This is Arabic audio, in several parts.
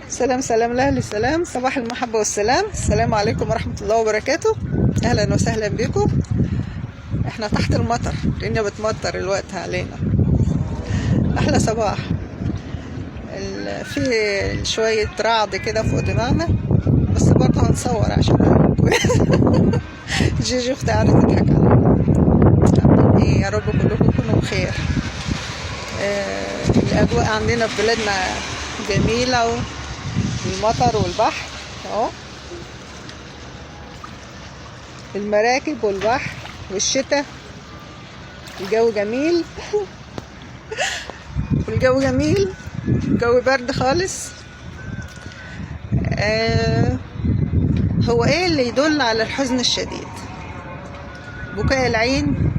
سلام سلام لأهل السلام، صباح المحبة والسلام. السلام عليكم ورحمة الله وبركاته. أهلا وسهلا بكم. احنا تحت المطر، الدنيا بتمطر الوقت علينا. أحلى صباح. في شوية رعد كده فوق دماغنا، بس برضه هنصور عشان جيجي اختي قاعدة تضحك عليا. يا رب كلكم تكونوا بخير. الأجواء عندنا في بلادنا جميلة، المطر والبحر اهو، المراكب والبحر والشتاء. الجو جميل والجو جميل، الجو برد خالص. هو ايه اللي يدل على الحزن الشديد؟ بكاء العين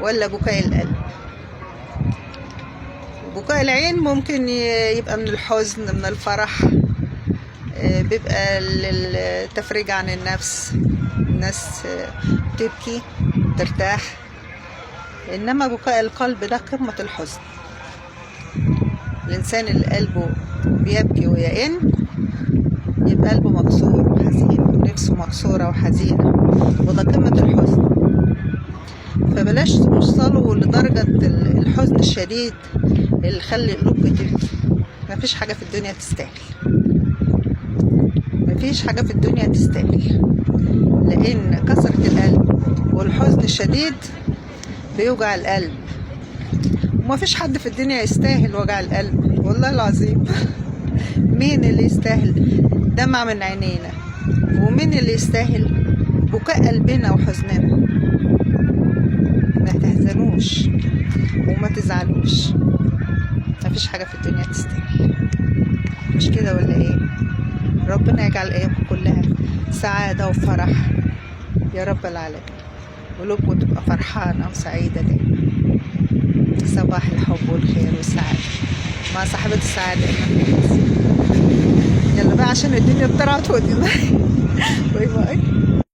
ولا بكاء القلب؟ بكاء العين ممكن يبقى من الحزن، من الفرح، بيبقى للتفريج عن النفس، الناس تبكي ترتاح. انما بكاء القلب ده قمة الحزن. الانسان اللي قلبه بيبكي ويئن يبقى قلبه مكسور وحزين ونفسه مكسورة وحزينة، وده قمة الحزن. فبلاش توصلوا لدرجة الحزن الشديد اللي يخلي قلوبكم تبكي. مفيش حاجة في الدنيا تستاهل، مفيش حاجة في الدنيا تستاهل، لأن كثرة القلب والحزن الشديد بيوجع القلب، ومفيش حد في الدنيا يستاهل وجع القلب والله العظيم. مين اللي يستاهل دمع من عينينا؟ ومين اللي يستاهل بكاء قلبنا وحزننا؟ ما تحزنوش وما تزعلوش، مفيش حاجة في الدنيا تستاهل. مش كده ولا ايه؟ ربنا يجعل ايامكم كلها سعادة وفرح يا رب العالمين، قلوبكم تبقى فرحانة وسعيدة دايما. صباح الحب والخير والسعادة مع صاحبة السعادة. يلا بقى عشان الدنيا بترعد فوق دماغي. باي باي.